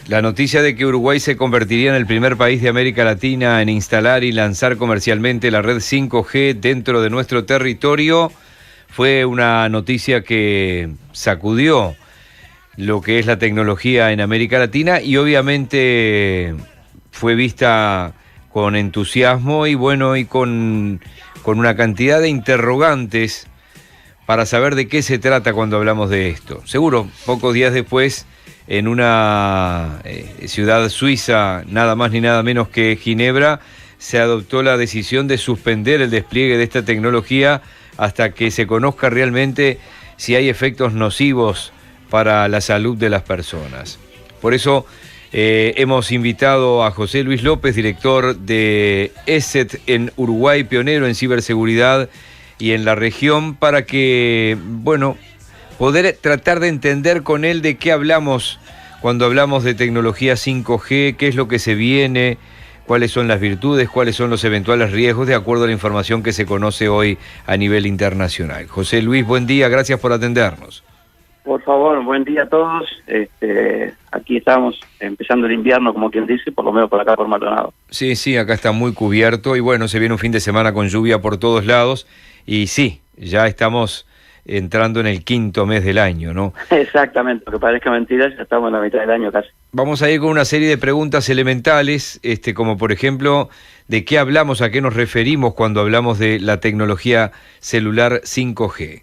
La noticia de que Uruguay se convertiría en el primer país de América Latina en instalar y lanzar comercialmente la red 5G dentro de nuestro territorio fue una noticia que sacudió lo que es la tecnología en América Latina y obviamente fue vista con entusiasmo y bueno, y con una cantidad de interrogantes para saber de qué se trata cuando hablamos de esto. Seguro, pocos días después, en una ciudad suiza, nada más ni nada menos que Ginebra, se adoptó la decisión de suspender el despliegue de esta tecnología hasta que se conozca realmente si hay efectos nocivos para la salud de las personas. Por eso hemos invitado a José Luis López, director de ESET en Uruguay, pionero en ciberseguridad y en la región, para que, bueno, poder tratar de entender con él de qué hablamos cuando hablamos de tecnología 5G, qué es lo que se viene, cuáles son las virtudes, cuáles son los eventuales riesgos, de acuerdo a la información que se conoce hoy a nivel internacional. José Luis, buen día, gracias por atendernos. Por favor, buen día a todos. Aquí estamos empezando el invierno, como quien dice, por lo menos por acá, por Maldonado. Sí, acá está muy cubierto y bueno, se viene un fin de semana con lluvia por todos lados y sí, ya estamos entrando en el quinto mes del año, ¿no? Exactamente, aunque parezca mentira, ya estamos en la mitad del año casi. Vamos a ir con una serie de preguntas elementales, como por ejemplo, ¿de qué hablamos, a qué nos referimos cuando hablamos de la tecnología celular 5G?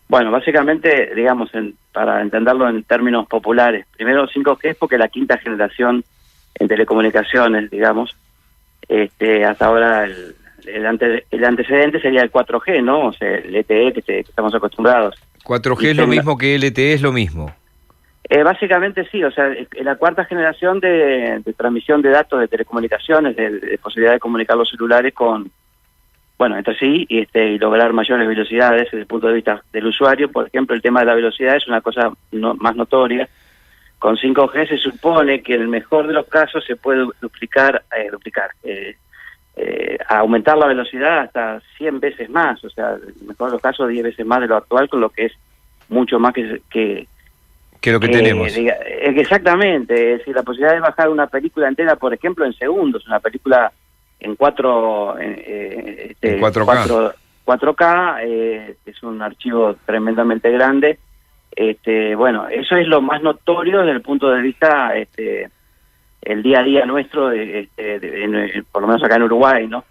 Bueno, básicamente, digamos, para entenderlo en términos populares, primero 5G es porque la quinta generación en telecomunicaciones, digamos, hasta ahora el antecedente sería el 4G, ¿no? O sea, el LTE que estamos acostumbrados. 4G es lo mismo que LTE, es lo mismo. Básicamente sí, o sea, la cuarta generación de transmisión de datos de telecomunicaciones, de posibilidad de comunicar los celulares entre sí y lograr mayores velocidades desde el punto de vista del usuario. Por ejemplo, el tema de la velocidad es una cosa más notoria. Con 5G se supone que en el mejor de los casos se puede aumentar la velocidad hasta 100 veces más, o sea, en el mejor de los casos 10 veces más de lo actual, con lo que es mucho más que lo que tenemos. Exactamente, es decir, la posibilidad de bajar una película entera, por ejemplo, en segundos, una película en 4K, es un archivo tremendamente grande. Bueno, eso es lo más notorio desde el punto de vista el día a día nuestro, por lo menos acá en Uruguay, ¿no?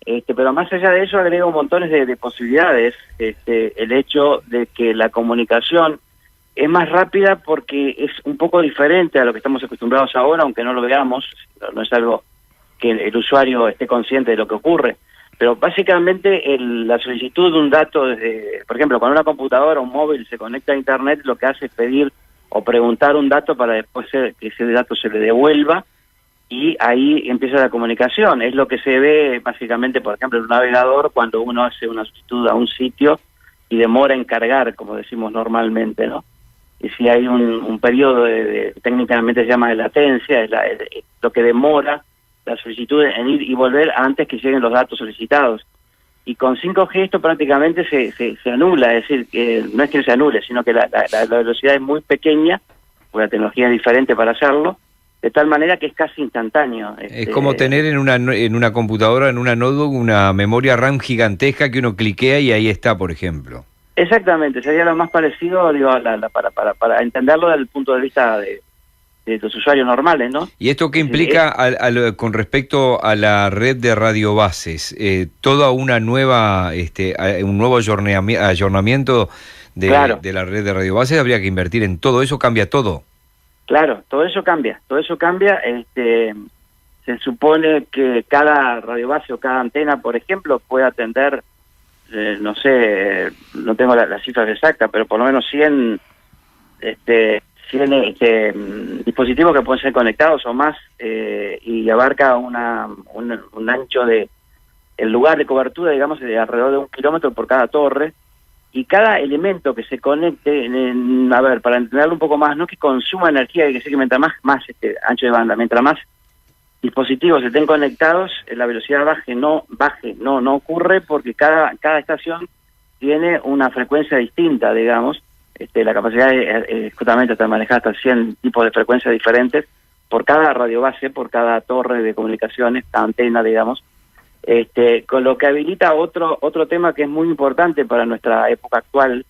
Pero más allá de eso agrega montones de posibilidades. El hecho de que la comunicación es más rápida porque es un poco diferente a lo que estamos acostumbrados ahora, aunque no lo veamos, no es algo que el usuario esté consciente de lo que ocurre. Pero básicamente la solicitud de un dato, por ejemplo, cuando una computadora o un móvil se conecta a Internet, lo que hace es pedir o preguntar un dato para después que ese dato se le devuelva, y ahí empieza la comunicación. Es lo que se ve básicamente, por ejemplo, en un navegador cuando uno hace una solicitud a un sitio y demora en cargar, como decimos normalmente, ¿no? Y si hay un periodo técnicamente se llama de latencia, es lo que demora la solicitud en ir y volver antes que lleguen los datos solicitados. Y con 5G esto prácticamente se anula, es decir, que no es que se anule, sino que la velocidad es muy pequeña, porque la tecnología es diferente para hacerlo, de tal manera que es casi instantáneo. Es como tener en una computadora, en una notebook, una memoria RAM gigantesca que uno cliquea y ahí está, por ejemplo. Exactamente, sería lo más parecido, digo, para entenderlo desde el punto de vista de los usuarios normales, ¿no? ¿Y esto qué implica con respecto a la red de radiobases? Toda una nueva, un nuevo ayornamiento de la red de radiobases, habría que invertir en todo eso, cambia todo. Claro, todo eso cambia. Se supone que cada radiobase o cada antena, por ejemplo, puede atender, no sé, no tengo la cifra exacta, pero por lo menos 100 dispositivos que pueden ser conectados o más, y abarca un ancho el lugar de cobertura, digamos, de alrededor de 1 kilómetro por cada torre, y cada elemento que se conecte, para entenderlo un poco más, no que consuma energía, y que sé que mientras más ancho de banda, mientras más dispositivos estén conectados, la velocidad no ocurre, porque cada estación tiene una frecuencia distinta, digamos. La capacidad es justamente hasta manejar hasta 100 tipos de frecuencias diferentes por cada radio base, por cada torre de comunicaciones, cada antena, digamos. Con lo que habilita otro tema que es muy importante para nuestra época actual,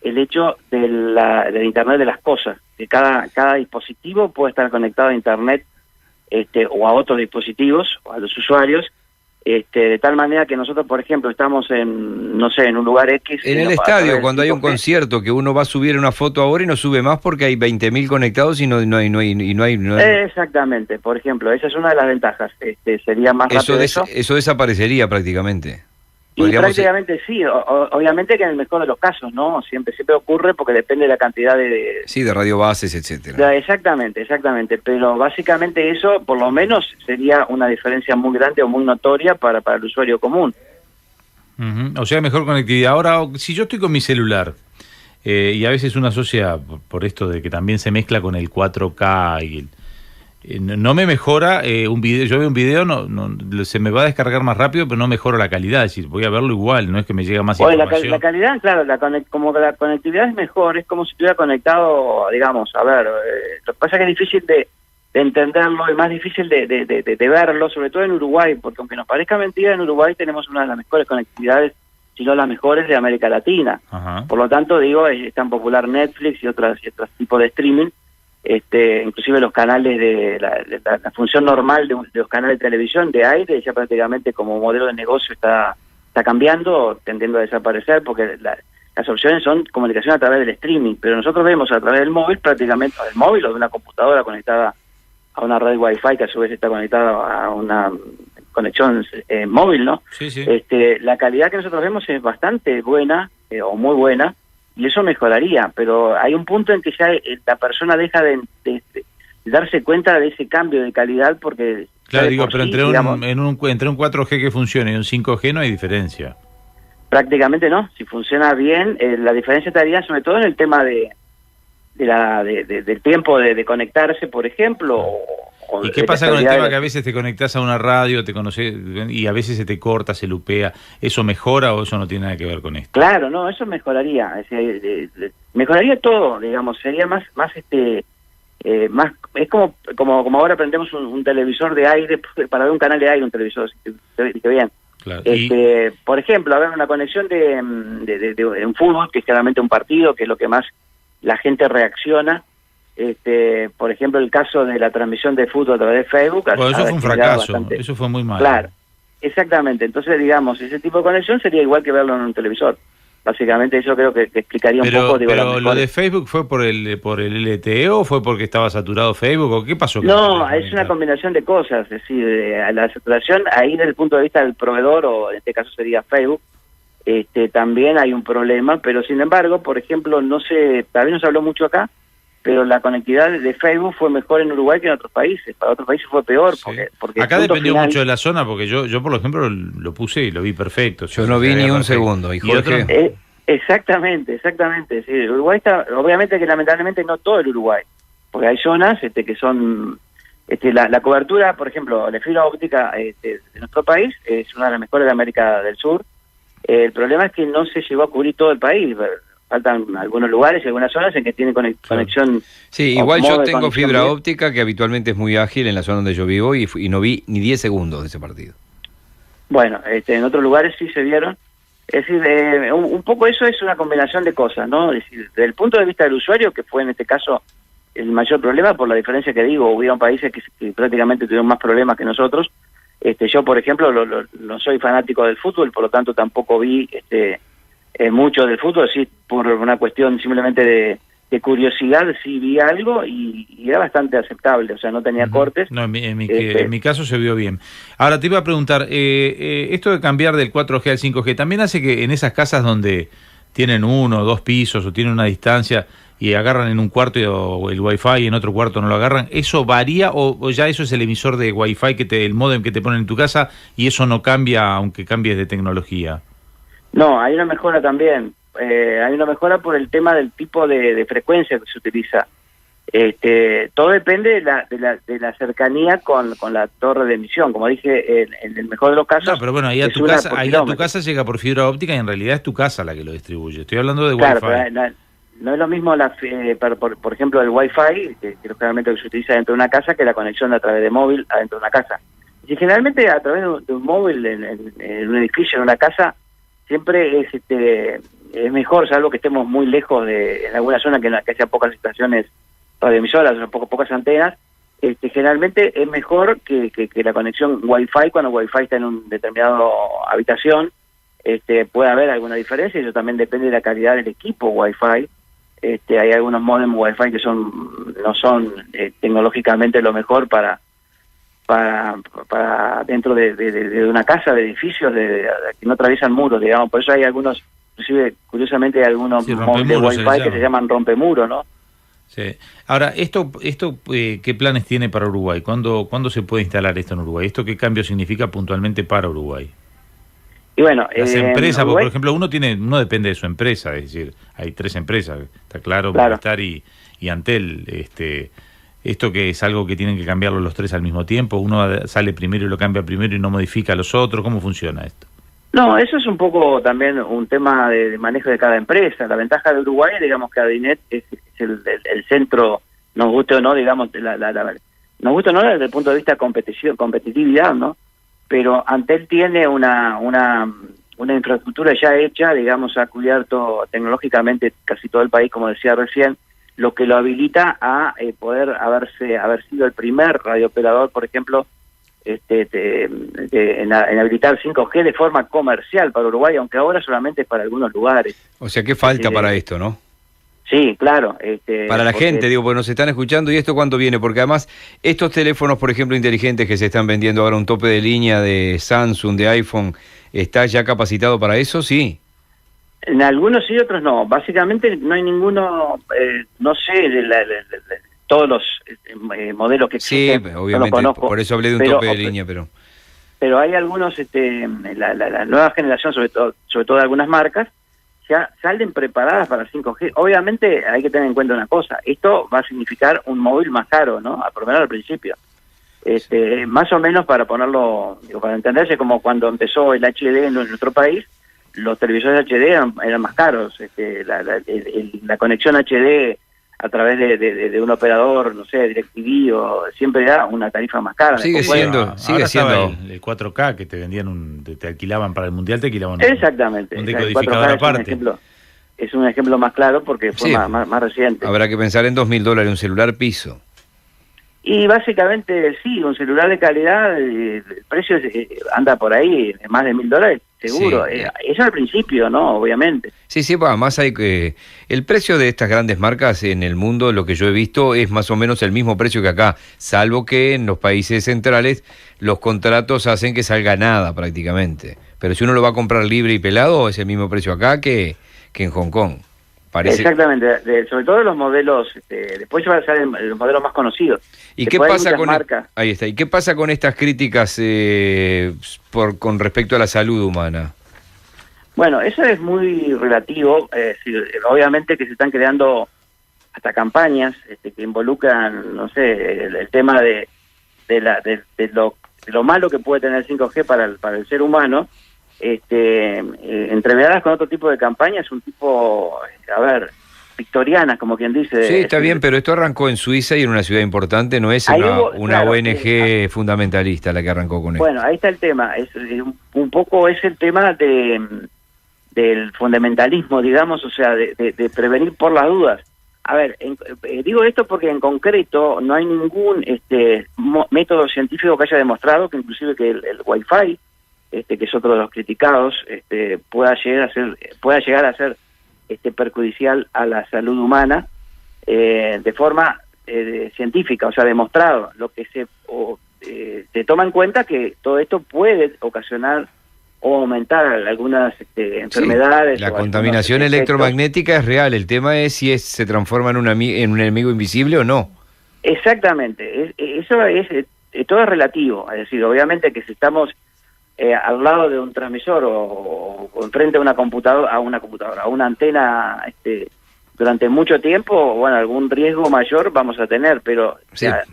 el hecho del Internet de las cosas, que cada dispositivo puede estar conectado a Internet o a otros dispositivos, o a los usuarios, de tal manera que nosotros, por ejemplo, estamos en un lugar X. En el estadio, cuando hay un concierto, que uno va a subir una foto ahora y no sube más porque hay 20.000 conectados y no hay. Exactamente, por ejemplo, esa es una de las ventajas. Sería más rápido eso desaparecería prácticamente. Y prácticamente sí, obviamente que en el mejor de los casos, ¿no? Siempre ocurre porque depende de la cantidad de... Sí, de radiobases, etcétera. Exactamente, pero básicamente eso, por lo menos, sería una diferencia muy grande o muy notoria para el usuario común. O sea, mejor conectividad. Ahora, si yo estoy con mi celular, y a veces uno asocia, por esto de que también se mezcla con el 4K y no me mejora un video. Yo veo un video, se me va a descargar más rápido, pero no mejora la calidad. Es decir, voy a verlo igual, no es que me llega más información. La calidad, claro, como la conectividad es mejor, es como si estuviera conectado, digamos, a ver, lo que pasa es que es difícil de entenderlo, es más difícil de verlo, sobre todo en Uruguay, porque aunque nos parezca mentira, en Uruguay tenemos una de las mejores conectividades, si no las mejores de América Latina. Ajá. Por lo tanto, digo, es tan popular Netflix y otros tipos de streaming. Inclusive los canales de la función normal de los canales de televisión de aire ya prácticamente como modelo de negocio está cambiando, tendiendo a desaparecer, porque las opciones son comunicación a través del streaming, pero nosotros vemos a través del móvil, prácticamente del móvil o de una computadora conectada a una red Wi-Fi que a su vez está conectada a una conexión móvil, ¿no? Sí, sí. La calidad que nosotros vemos es bastante buena o muy buena, y eso mejoraría, pero hay un punto en que ya la persona deja de darse cuenta de ese cambio de calidad, porque... Claro, digo, pero entre un 4G que funcione y un 5G no hay diferencia. Prácticamente no, si funciona bien, la diferencia estaría sobre todo en el tema del tiempo de conectarse, por ejemplo. ¿Y qué pasa con el tema que a veces te conectás a una radio, te conoces y a veces se te corta, se lupea? ¿Eso mejora o eso no tiene nada que ver con esto? Claro, no, eso mejoraría. Mejoraría todo, digamos, sería más es como ahora prendemos un televisor de aire, para ver un canal de aire, un televisor, si te bien. Claro. Por ejemplo, a ver, una conexión de un fútbol, que es claramente un partido, que es lo que más la gente reacciona. Por ejemplo, el caso de la transmisión de fútbol a través de Facebook. Bueno, eso fue un fracaso, eso fue muy malo. Claro, exactamente. Entonces, digamos, ese tipo de conexión sería igual que verlo en un televisor. Básicamente eso creo que explicaría un poco. Pero lo de Facebook fue por el LTE o fue porque estaba saturado Facebook o qué pasó. No, es una combinación de cosas. Es decir, la saturación ahí desde el punto de vista del proveedor, o en este caso sería Facebook, también hay un problema, pero sin embargo, por ejemplo, todavía no se habló mucho acá, pero la conectividad de Facebook fue mejor en Uruguay que en otros países. Para otros países fue peor. Sí. Porque acá dependió mucho de la zona, porque yo por ejemplo lo puse y lo vi perfecto. Yo no vi ni un segundo. ¿Y Jorge? Exactamente. Sí, Uruguay está, obviamente que lamentablemente no todo el Uruguay, porque hay zonas que son... la cobertura, por ejemplo, la fibra óptica de nuestro país es una de las mejores de América del Sur. El problema es que no se llegó a cubrir todo el país. Faltan algunos lugares y algunas zonas en que tiene conexión. Sí, igual yo tengo fibra óptica que habitualmente es muy ágil en la zona donde yo vivo y no vi ni 10 segundos de ese partido. Bueno, en otros lugares sí se vieron. Es decir, un poco eso es una combinación de cosas, ¿no? Es decir, desde el punto de vista del usuario, que fue en este caso el mayor problema, por la diferencia que digo, hubieron países que prácticamente tuvieron más problemas que nosotros. Yo, por ejemplo, no soy fanático del fútbol, por lo tanto tampoco vi mucho del fútbol, sí, por una cuestión simplemente de curiosidad, sí vi algo y era bastante aceptable, o sea, no tenía cortes. No, en mi caso se vio bien. Ahora te iba a preguntar, esto de cambiar del 4G al 5G, ¿también hace que en esas casas donde tienen 1 o 2 pisos o tienen una distancia y agarran en un cuarto el Wi-Fi y en otro cuarto no lo agarran, eso varía o ya eso es el emisor de Wi-Fi, el módem que te ponen en tu casa y eso no cambia aunque cambies de tecnología? No, hay una mejora también. Hay una mejora por el tema del tipo de frecuencia que se utiliza. Todo depende de la cercanía con la torre de emisión. Como dije, en el mejor de los casos... No, pero bueno, ahí a tu casa llega por fibra óptica y en realidad es tu casa la que lo distribuye. Estoy hablando de claro, Wi-Fi. Pero no es lo mismo por ejemplo el Wi-Fi, que generalmente se utiliza dentro de una casa, que la conexión a través de móvil adentro de una casa. Y generalmente a través de un móvil en un edificio, en una casa, siempre es mejor, salvo que estemos muy lejos en alguna zona que haya pocas estaciones radioemisoras, o pocas antenas. Generalmente es mejor que la conexión Wi-Fi, cuando Wi-Fi está en un determinado habitación, puede haber alguna diferencia, y eso también depende de la calidad del equipo Wi-Fi. Hay algunos modems Wi-Fi que no son tecnológicamente lo mejor para dentro de una casa, de edificios, que no atraviesan muros, digamos. Por eso hay algunos, inclusive, curiosamente, hay algunos modems de Wi-Fi que se llaman rompemuros, ¿no? Sí. Ahora, esto ¿qué planes tiene para Uruguay? ¿Cuándo se puede instalar esto en Uruguay? ¿Esto qué cambio significa puntualmente para Uruguay? Y bueno, las empresas, Uruguay, por ejemplo, uno depende de su empresa, es decir, hay 3 empresas, está claro, claro. Movistar y Antel. Esto que es algo que tienen que cambiarlo los 3 al mismo tiempo, uno sale primero y lo cambia primero y no modifica a los otros, ¿cómo funciona esto? No, eso es un poco también un tema de manejo de cada empresa. La ventaja de Uruguay, digamos que Adinet es el centro, nos guste o no, digamos, nos guste o no desde el punto de vista competitividad, ¿no? Pero Antel tiene una infraestructura ya hecha, digamos, ha cubierto tecnológicamente casi todo el país, como decía recién, lo que lo habilita a poder haber sido el primer radiooperador, por ejemplo, en habilitar 5G de forma comercial para Uruguay, aunque ahora solamente es para algunos lugares. O sea, ¿qué falta para esto, no? Sí, claro. Para la gente, digo, porque nos están escuchando, ¿y esto cuándo viene? Porque además, estos teléfonos, por ejemplo, inteligentes que se están vendiendo ahora, un tope de línea de Samsung, de iPhone, ¿está ya capacitado para eso? Sí. En algunos sí, otros no. Básicamente no hay ninguno, no sé, todos los modelos que existen. Sí, obviamente, no por eso hablé de un tope de línea, pero hay algunos, la nueva generación, sobre todo de algunas marcas, ya salen preparadas para 5G. Obviamente hay que tener en cuenta una cosa, esto va a significar un móvil más caro, ¿no? Por lo menos al principio. Más o menos, para ponerlo, para entenderse, como cuando empezó el HD en nuestro país, los televisores HD eran más caros. La conexión HD a través de un operador, no sé, DirecTV, o siempre da una tarifa más cara. Sigue siendo el 4K que te vendían, te alquilaban para el Mundial, te alquilaban exactamente, un decodificador aparte. Es un ejemplo más claro porque fue más reciente. Habrá que pensar en $2.000 un celular piso. Y básicamente sí, un celular de calidad, el precio anda por ahí, más de $1.000, seguro. Sí. Eso al principio, ¿no? Obviamente. Sí, además hay que... El precio de estas grandes marcas en el mundo, lo que yo he visto, es más o menos el mismo precio que acá, salvo que en los países centrales los contratos hacen que salga nada prácticamente. Pero si uno lo va a comprar libre y pelado, es el mismo precio acá que en Hong Kong. Parece... Exactamente, sobre todo los modelos, después van a ser los modelos más conocidos. ¿Y qué pasa con ahí está? ¿Y qué pasa con estas críticas con respecto a la salud humana? Bueno, eso es muy relativo. Obviamente que se están creando hasta campañas que involucran, no sé, el tema de lo malo que puede tener 5G para el ser humano. Entrevedadas con otro tipo de campañas, un tipo, victorianas, como quien dice. Sí, está bien, pero esto arrancó en Suiza y en una ciudad importante, no es una ONG fundamentalista la que arrancó con esto. Bueno, ahí está el tema, un poco es el tema del fundamentalismo, digamos, o sea, de prevenir por las dudas. A ver, digo esto porque en concreto no hay ningún método científico que haya demostrado que inclusive que el Wi-Fi, que es otro de los criticados, pueda llegar a ser perjudicial a la salud humana de forma científica, o sea, demostrado. Lo que se toma en cuenta que todo esto puede ocasionar o aumentar algunas enfermedades. La contaminación electromagnética es real, el tema es si se transforma en un enemigo invisible o no. Exactamente, eso es todo es relativo, es decir, obviamente que si estamos al lado de un transmisor o enfrente a una computadora, a una antena durante mucho tiempo, bueno, algún riesgo mayor vamos a tener, pero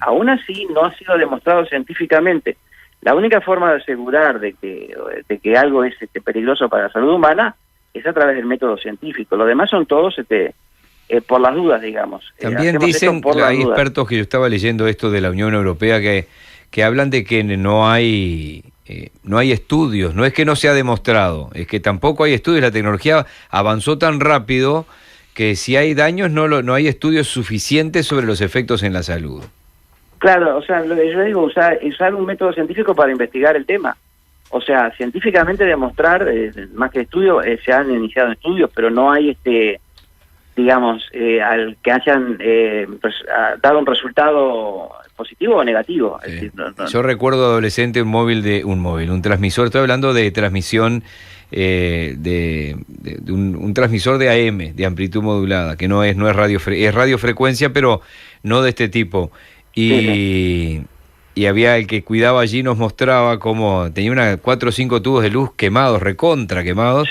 aún así no ha sido demostrado científicamente. La única forma de asegurar de que algo es peligroso para la salud humana es a través del método científico. Lo demás son todos por las dudas, digamos. También dicen, hay expertos que yo estaba leyendo esto de la Unión Europea que hablan de que no hay estudios, no es que no se ha demostrado, es que tampoco hay estudios, la tecnología avanzó tan rápido que si hay daños no hay estudios suficientes sobre los efectos en la salud. Claro, o sea, lo que yo digo, usar un método científico para investigar el tema. O sea, científicamente demostrar, más que estudios, se han iniciado estudios, pero no hay, digamos, al que hayan dado un resultado positivo o negativo. Sí. Es decir, Yo recuerdo adolescente un transmisor, estoy hablando de transmisión, de un transmisor de AM, de amplitud modulada, que no es es radiofrecuencia, pero no de este tipo. Y había el que cuidaba allí, nos mostraba cómo tenía 4 o 5 tubos de luz quemados, recontra quemados,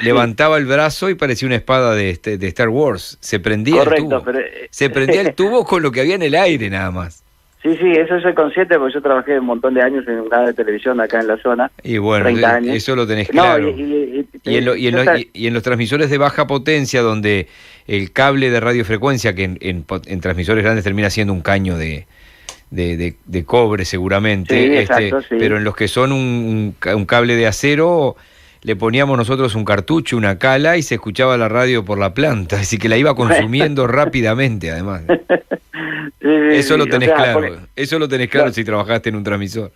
levantaba el brazo y parecía una espada de Star Wars, se prendía el tubo, se prendía el tubo con lo que había en el aire nada más. Sí, eso soy consciente porque yo trabajé un montón de años en un canal de televisión acá en la zona. Y bueno, 30 años. Eso lo tenés claro. Y en los transmisores de baja potencia, donde el cable de radiofrecuencia, que en transmisores grandes termina siendo un caño de cobre seguramente, sí, exacto, sí. Pero en los que son un cable de acero, le poníamos nosotros un cartucho, una cala, y se escuchaba la radio por la planta, así que la iba consumiendo rápidamente, además. Eso lo tenés claro, eso lo tenés claro si trabajaste en un transmisor.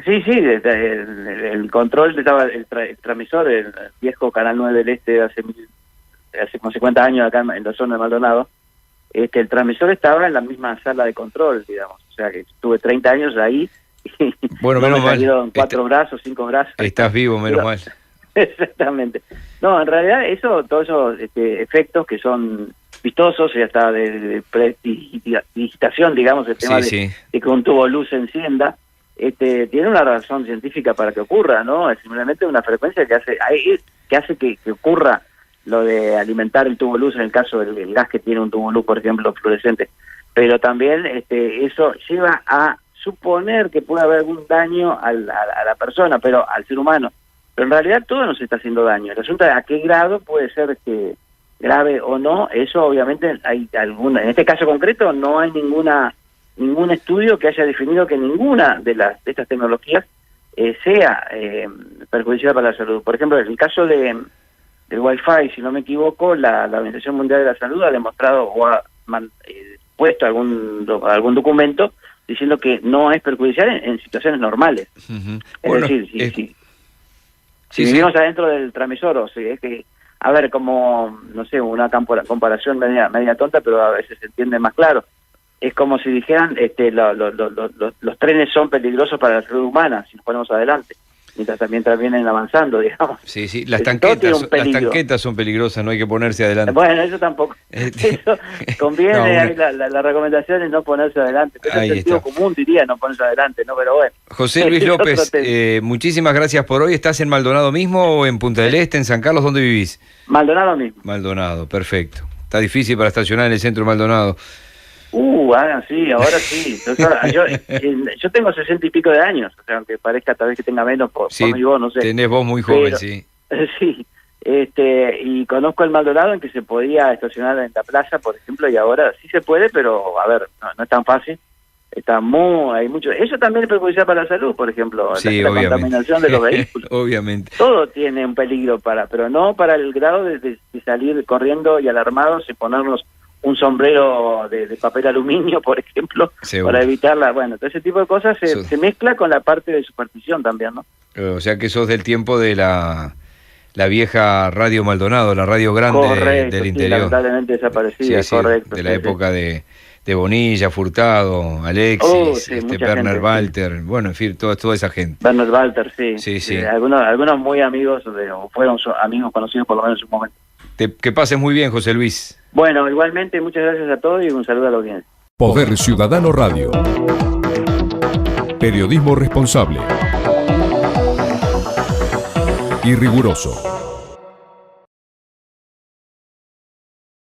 Sí, el control estaba el transmisor, el viejo Canal 9 del Este hace como 50 años acá en la zona de Maldonado. El transmisor estaba en la misma sala de control, digamos, o sea que estuve 30 años ahí y bueno, menos mal. Salieron 4 brazos, 5 brazos. Estás vivo, menos mal. Exactamente. No, en realidad todos esos efectos que son vistosos y hasta de predigitación, digamos, el tema de que un tubo luz se encienda, tiene una razón científica para que ocurra, ¿no? Es simplemente una frecuencia que hace que ocurra lo de alimentar el tubo luz en el caso del gas que tiene un tubo luz, por ejemplo, fluorescente. Pero también eso lleva a suponer que puede haber algún daño a la persona, pero al ser humano. Pero en realidad todo nos está haciendo daño. El asunto de a qué grado puede ser grave o no, eso obviamente hay alguna. En este caso concreto no hay ningún estudio que haya definido que ninguna de estas tecnologías sea perjudicial para la salud. Por ejemplo, en el caso del Wi-Fi, si no me equivoco, la Organización Mundial de la Salud ha demostrado o ha puesto algún documento diciendo que no es perjudicial en situaciones normales. Uh-huh. Es decir, si vivimos adentro del transmisor, o sea, es que, a ver, como, no sé, una comparación media tonta, pero a veces se entiende más claro. Es como si dijeran, los trenes son peligrosos para la salud humana, si nos ponemos adelante. Mientras vienen avanzando, digamos. Sí, las tanquetas son peligrosas, no hay que ponerse adelante. Bueno, eso tampoco. Eso conviene, la recomendación es no ponerse adelante. Pero es sentido común, diría, no ponerse adelante, ¿no? Pero bueno. José Luis López, muchísimas gracias por hoy. ¿Estás en Maldonado mismo o en Punta del Este, en San Carlos? ¿Dónde vivís? Maldonado mismo. Maldonado, perfecto. Está difícil para estacionar en el centro de Maldonado. Sí, ahora sí. Yo tengo 60 y pico de años, o sea, aunque parezca tal vez que tenga menos por mi voz, no sé. Tenés voz muy joven, sí. Sí, y conozco el Maldonado en que se podía estacionar en la plaza, por ejemplo, y ahora sí se puede, pero a ver, no es tan fácil. Hay mucho. Eso también es perjudicial para la salud, por ejemplo, la contaminación de los vehículos. Obviamente. Todo tiene un peligro pero no para el grado de salir corriendo y alarmados y ponernos un sombrero de papel aluminio, por ejemplo, para evitarla. Bueno, todo ese tipo de cosas se mezcla con la parte de superstición también, ¿no? O sea que sos del tiempo de la vieja Radio Maldonado, la radio grande del interior. Lamentablemente desaparecida, correcto. De la época de Bonilla, Furtado, Alexis, Werner Walter, bueno, en fin, toda esa gente. Werner Walter, sí. Algunos muy amigos, o fueron amigos conocidos por lo menos en su momento. Que pases muy bien, José Luis. Bueno, igualmente, muchas gracias a todos y un saludo a la audiencia. Poder Ciudadano Radio. Periodismo responsable y riguroso.